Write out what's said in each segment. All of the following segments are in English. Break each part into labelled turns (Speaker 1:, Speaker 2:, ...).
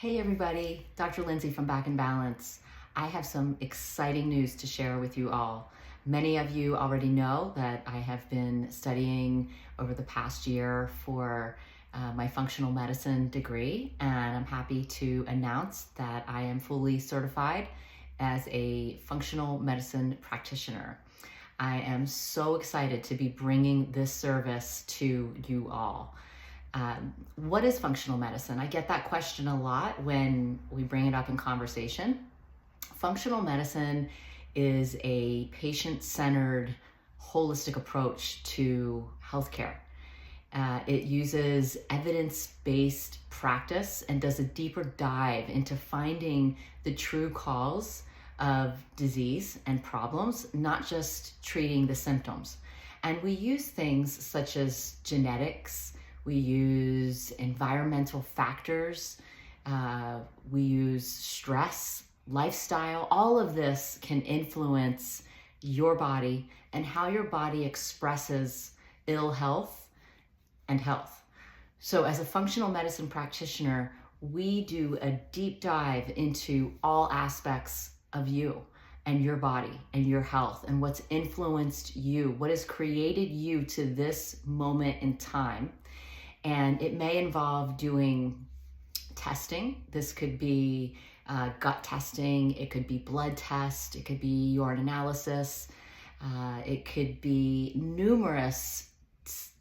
Speaker 1: Hey everybody, Dr. Lindsay from Back in Balance. I have some exciting news to share with you all. Many of you already know that I have been studying over the past year for my functional medicine degree, and I'm happy to announce that I am fully certified as a functional medicine practitioner. I am so excited to be bringing this service to you all. What is functional medicine? I get that question a lot when we bring it up in conversation. Functional medicine is a patient-centered, holistic approach to healthcare. It uses evidence-based practice and does a deeper dive into finding the true cause of disease and problems, not just treating the symptoms. And we use things such as genetics, we use environmental factors, we use stress, lifestyle. All of this can influence your body and how your body expresses ill health and health. So as a functional medicine practitioner, we do a deep dive into all aspects of you and your body and your health and what's influenced you, what has created you to this moment in time. And it may involve doing testing. This could be gut testing, it could be blood test, it could be urine analysis, it could be numerous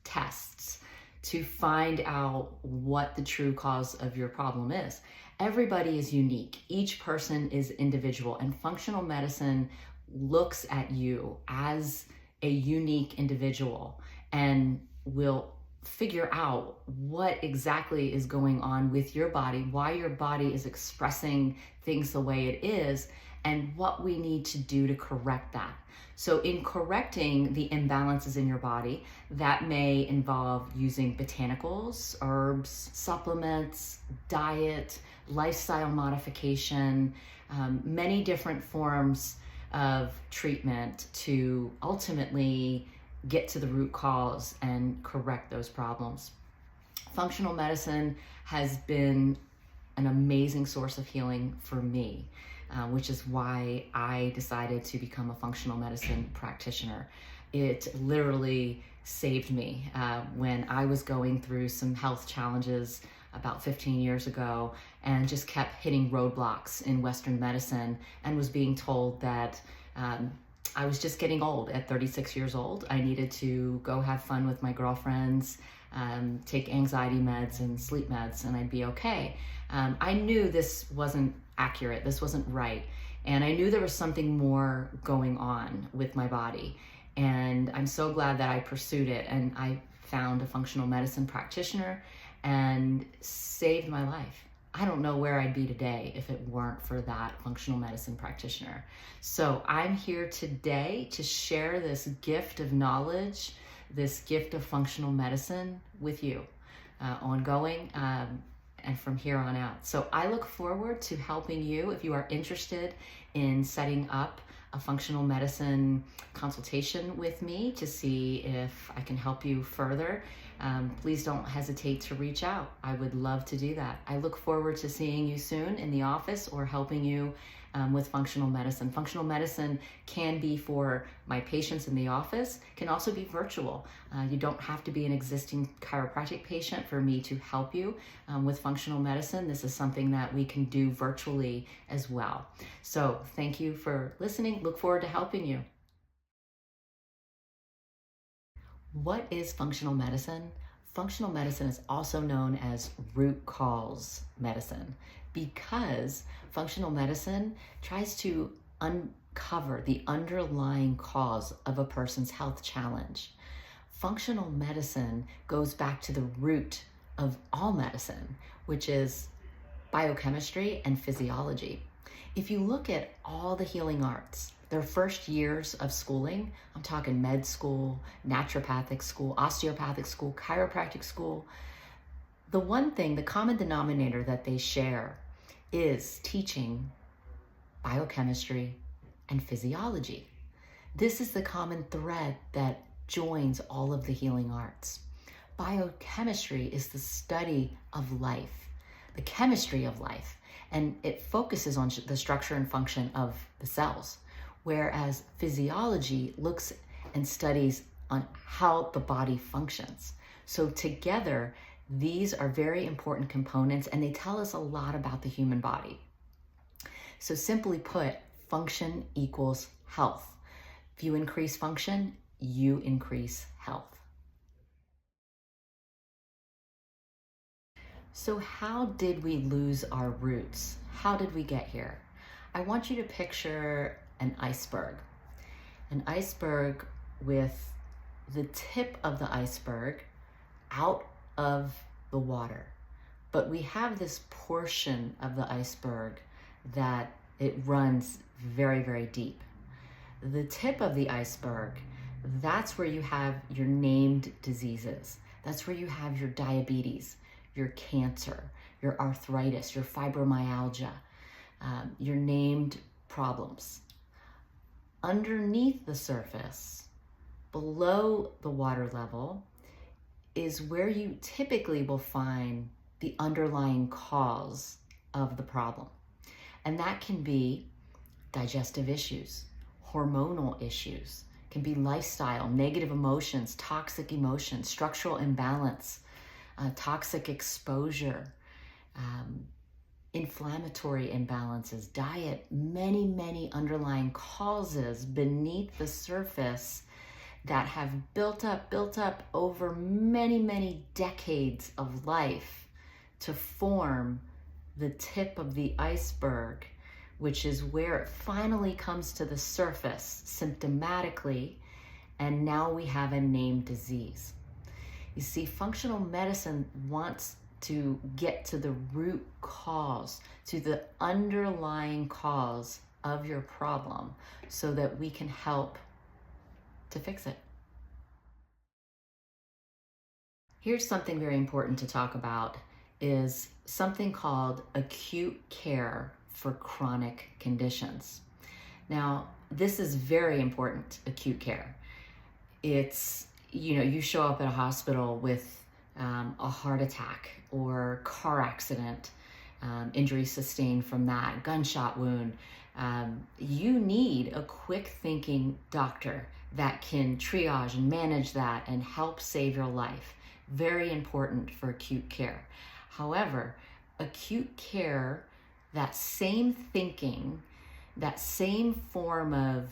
Speaker 1: tests to find out what the true cause of your problem is. Everybody is unique. Each person is individual, and functional medicine looks at you as a unique individual and will figure out what exactly is going on with your body, why your body is expressing things the way it is, and what we need to do to correct that. So in correcting the imbalances in your body, that may involve using botanicals, herbs, supplements, diet, lifestyle modification, many different forms of treatment to ultimately get to the root cause and correct those problems. Functional medicine has been an amazing source of healing for me, which is why I decided to become a functional medicine practitioner. It literally saved me when I was going through some health challenges about 15 years ago and just kept hitting roadblocks in Western medicine and was being told that I was just getting old at 36 years old. I needed to go have fun with my girlfriends, take anxiety meds and sleep meds, and I'd be okay. I knew this wasn't accurate, this wasn't right. And I knew there was something more going on with my body. And I'm so glad that I pursued it. And I found a functional medicine practitioner and saved my life. I don't know where I'd be today if it weren't for that functional medicine practitioner. So I'm here today to share this gift of knowledge, this gift of functional medicine with you, ongoing and from here on out. So I look forward to helping you if you are interested in setting up a functional medicine consultation with me to see if I can help you further. Please don't hesitate to reach out. I would love to do that. I look forward to seeing you soon in the office or helping you with functional medicine. Functional medicine can be for my patients in the office, can also be virtual. You don't have to be an existing chiropractic patient for me to help you with functional medicine. This is something that we can do virtually as well. So thank you for listening. Look forward to helping you. What is functional medicine? Functional medicine is also known as root cause medicine because functional medicine tries to uncover the underlying cause of a person's health challenge. Functional medicine goes back to the root of all medicine, which is biochemistry and physiology. If you look at all the healing arts, their first years of schooling, I'm talking med school, naturopathic school, osteopathic school, chiropractic school, the one thing, the common denominator that they share is teaching biochemistry and physiology. This is the common thread that joins all of the healing arts. Biochemistry is the study of life. the chemistry of life, and it focuses on the structure and function of the cells, whereas physiology looks and studies on how the body functions. So together, these are very important components, and they tell us a lot about the human body. So simply put, function equals health. If you increase function, you increase health. So how did we lose our roots? How did we get here? I want you to picture an iceberg. An iceberg with the tip of the iceberg out of the water. But we have this portion of the iceberg that it runs very, very deep. The tip of the iceberg, that's where you have your named diseases. That's where you have your diabetes, your cancer, your arthritis, your fibromyalgia, your named problems. Underneath the surface, below the water level, is where you typically will find the underlying cause of the problem. And that can be digestive issues, hormonal issues, can be lifestyle, negative emotions, toxic emotions, structural imbalance, toxic exposure, inflammatory imbalances, diet, many, many underlying causes beneath the surface that have built up over many, many decades of life to form the tip of the iceberg, which is where it finally comes to the surface symptomatically, and now we have a named disease. You see, functional medicine wants to get to the root cause, to the underlying cause of your problem, so that we can help to fix it. Here's something very important to talk about, is something called acute care for chronic conditions. Now, this is very important, acute care. It's, you show up at a hospital with a heart attack or car accident, injury sustained from that, gunshot wound. You need a quick thinking doctor that can triage and manage that and help save your life. Very important for acute care. However, acute care, that same thinking, that same form of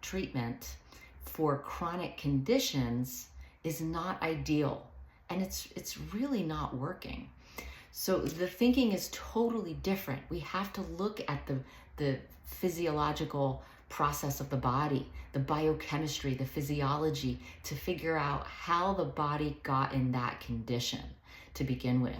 Speaker 1: treatment for chronic conditions is not ideal, and it's really not working. So the thinking is totally different. We have to look at the physiological process of the body, the biochemistry, the physiology, to figure out how the body got in that condition to begin with.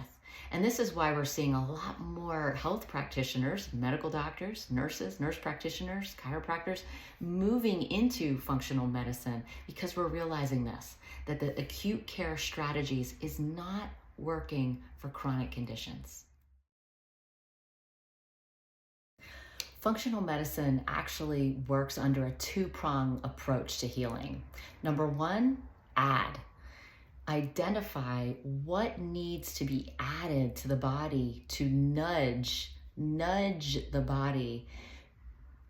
Speaker 1: And this is why we're seeing a lot more health practitioners, medical doctors, nurses, nurse practitioners, chiropractors, moving into functional medicine, because we're realizing this, that the acute care strategies is not working for chronic conditions. Functional medicine actually works under a two-prong approach to healing. Number one, identify what needs to be added to the body to nudge the body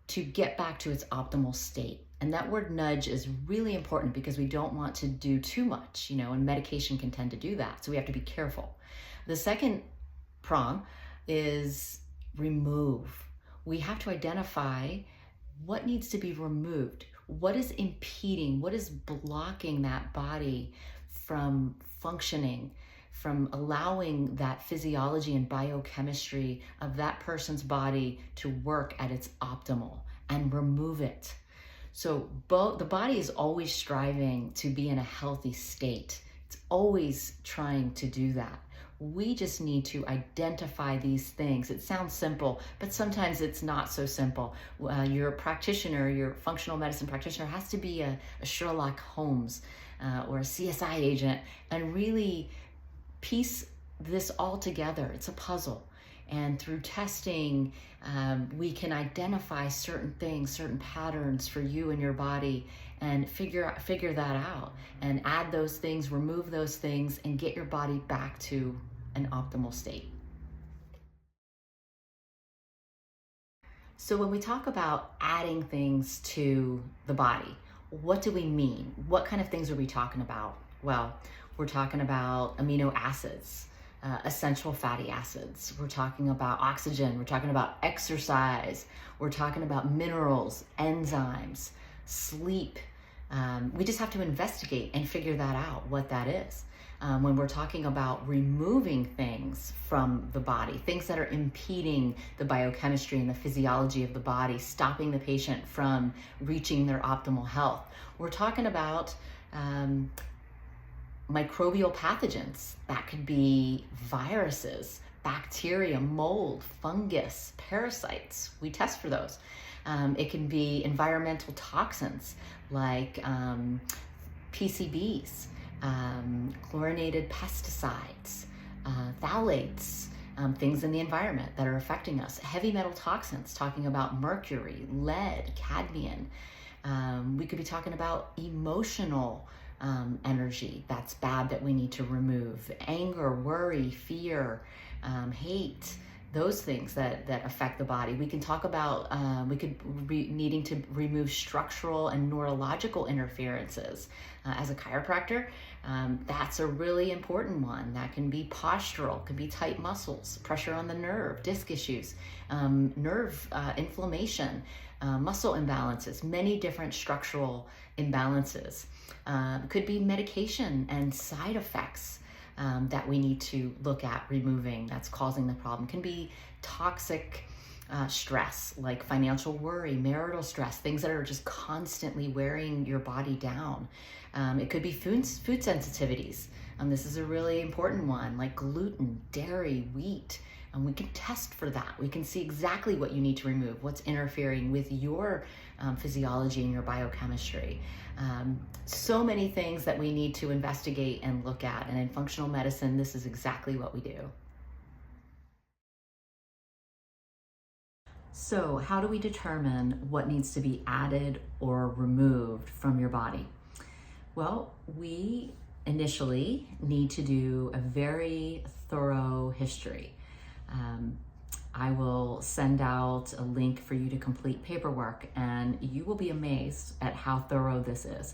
Speaker 1: to get back to its optimal state. And that word nudge is really important because we don't want to do too much, and medication can tend to do that. So we have to be careful. The second prong is remove. We have to identify what needs to be removed. What is impeding? What is blocking that body from functioning, from allowing that physiology and biochemistry of that person's body to work at its optimal, and remove it. So the body is always striving to be in a healthy state. It's always trying to do that. We just need to identify these things. It sounds simple, but sometimes it's not so simple. Your practitioner, your functional medicine practitioner, has to be a Sherlock Holmes or a CSI agent and really piece this all together. It's a puzzle. And through testing, we can identify certain things, certain patterns for you and your body, and figure that out, and add those things, remove those things, and get your body back to an optimal state. So when we talk about adding things to the body, what do we mean? What kind of things are we talking about? Well, we're talking about amino acids, essential fatty acids. We're talking about oxygen. We're talking about exercise. We're talking about minerals, enzymes, sleep. We just have to investigate and figure that out, what that is. When we're talking about removing things from the body, things that are impeding the biochemistry and the physiology of the body, stopping the patient from reaching their optimal health. We're talking about microbial pathogens. That could be viruses, bacteria, mold, fungus, parasites. We test for those. It can be environmental toxins like PCBs, chlorinated pesticides, phthalates, things in the environment that are affecting us. Heavy metal toxins, talking about mercury, lead, cadmium. We could be talking about emotional energy that's bad that we need to remove. Anger, worry, fear, hate, those things that affect the body. We can talk about, needing to remove structural and neurological interferences. As a chiropractor, that's a really important one. That can be postural, can be tight muscles, pressure on the nerve, disc issues, nerve inflammation, muscle imbalances, many different structural imbalances. Could be medication and side effects that we need to look at removing that's causing the problem. Can be toxic stress like financial worry, marital stress, things that are just constantly wearing your body down. It could be food sensitivities. This is a really important one, like gluten, dairy, wheat. And we can test for that. We can see exactly what you need to remove, what's interfering with your physiology and your biochemistry. So many things that we need to investigate and look at. And in functional medicine, this is exactly what we do. So how do we determine what needs to be added or removed from your body? Well, we initially need to do a very thorough history. I will send out a link for you to complete paperwork, and you will be amazed at how thorough this is.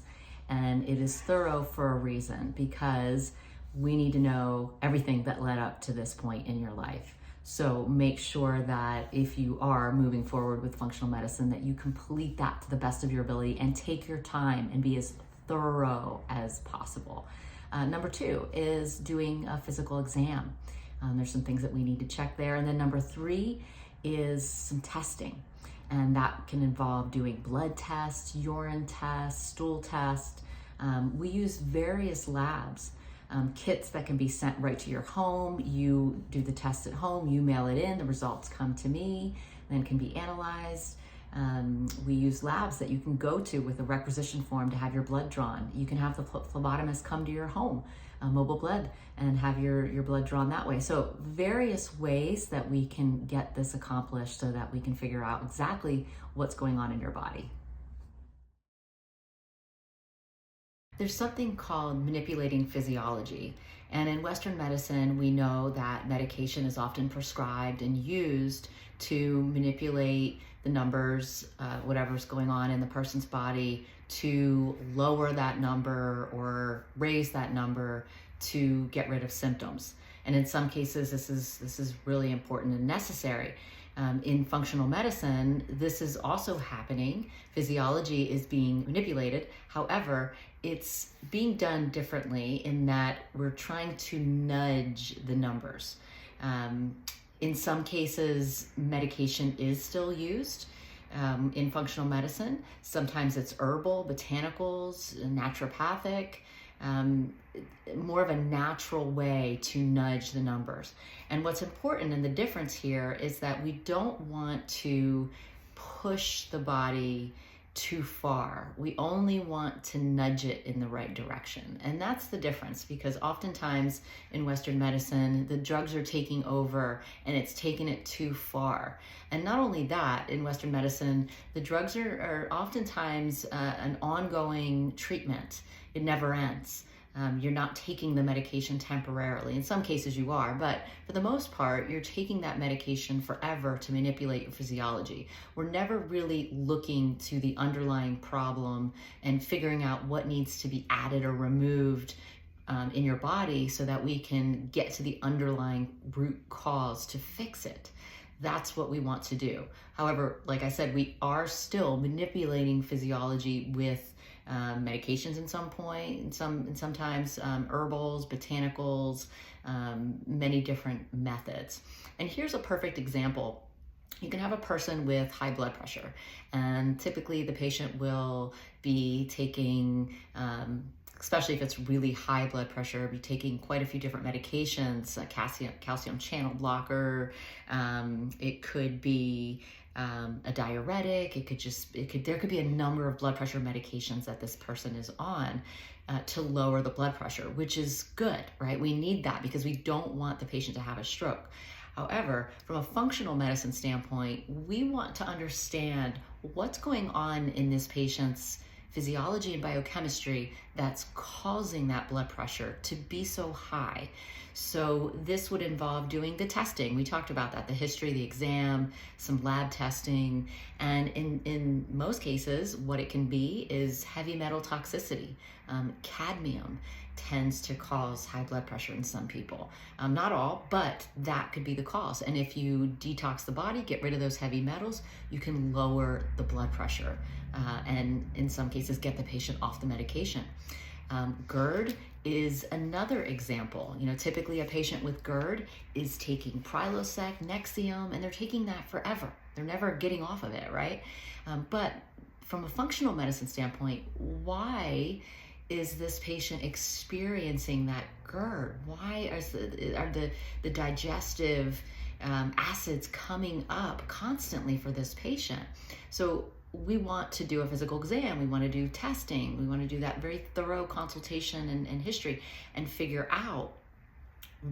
Speaker 1: And it is thorough for a reason, because we need to know everything that led up to this point in your life. So make sure that if you are moving forward with functional medicine, that you complete that to the best of your ability and take your time and be as thorough as possible. Number 2 is doing a physical exam. There's some things that we need to check there. And then number 3 is some testing. And that can involve doing blood tests, urine tests, stool tests. We use various labs, kits that can be sent right to your home. You do the test at home, you mail it in, the results come to me, then can be analyzed. We use labs that you can go to with a requisition form to have your blood drawn. You can have the phlebotomist come to your home, mobile blood, and have your blood drawn that way. So various ways that we can get this accomplished so that we can figure out exactly what's going on in your body. There's something called manipulating physiology. And in Western medicine, we know that medication is often prescribed and used to manipulate the numbers, whatever's going on in the person's body, to lower that number or raise that number to get rid of symptoms. And in some cases, this is really important and necessary. In functional medicine, this is also happening. Physiology is being manipulated. However, it's being done differently in that we're trying to nudge the numbers. In some cases, medication is still used in functional medicine. Sometimes it's herbal, botanicals, naturopathic, more of a natural way to nudge the numbers. And what's important and the difference here is that we don't want to push the body too far. We only want to nudge it in the right direction. And that's the difference, because oftentimes in Western medicine, the drugs are taking over and it's taking it too far. And not only that, in Western medicine, the drugs are oftentimes an ongoing treatment. It never ends. You're not taking the medication temporarily. In some cases you are, but for the most part, you're taking that medication forever to manipulate your physiology. We're never really looking to the underlying problem and figuring out what needs to be added or removed in your body so that we can get to the underlying root cause to fix it. That's what we want to do. However, like I said, we are still manipulating physiology with medications in some point, and sometimes herbals, botanicals, many different methods. And here's a perfect example. You can have a person with high blood pressure, and typically the patient will be taking, especially if it's really high blood pressure, be taking quite a few different medications, a calcium channel blocker. It could be a diuretic. There could be a number of blood pressure medications that this person is on to lower the blood pressure, which is good, right? We need that because we don't want the patient to have a stroke. However, from a functional medicine standpoint, we want to understand what's going on in this patient's physiology and biochemistry that's causing that blood pressure to be so high. So this would involve doing the testing. We talked about that, the history, the exam, some lab testing, and in most cases, what it can be is heavy metal toxicity. Cadmium tends to cause high blood pressure in some people. Not all, but that could be the cause. And if you detox the body, get rid of those heavy metals, you can lower the blood pressure and in some cases get the patient off the medication. GERD is another example. Typically a patient with GERD is taking Prilosec, Nexium, and they're taking that forever. They're never getting off of it, right? But from a functional medicine standpoint, why is this patient experiencing that GERD? Why are the digestive acids coming up constantly for this patient? So we want to do a physical exam, we want to do testing, we want to do that very thorough consultation and history and figure out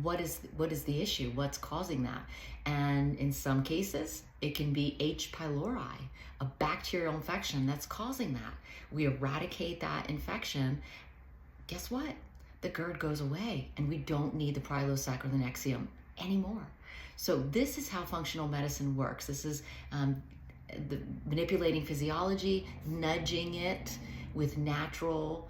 Speaker 1: what is the issue, what's causing that. And in some cases, it can be H. pylori, a bacterial infection that's causing that. We eradicate that infection, guess what? The GERD goes away and we don't need the Prilosec or the Nexium anymore. So this is how functional medicine works. This is manipulating physiology, nudging it with natural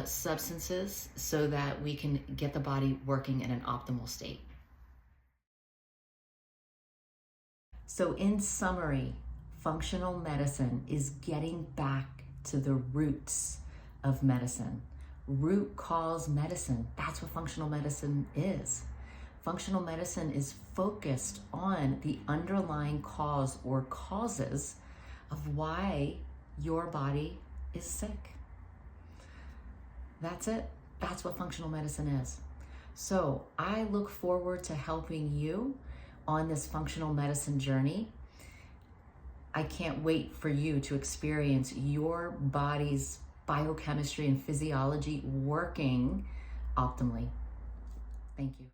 Speaker 1: substances so that we can get the body working in an optimal state. So in summary, functional medicine is getting back to the roots of medicine. Root cause medicine, that's what functional medicine is. Functional medicine is focused on the underlying cause or causes of why your body is sick. That's it. That's what functional medicine is. So I look forward to helping you on this functional medicine journey. I can't wait for you to experience your body's biochemistry and physiology working optimally. Thank you.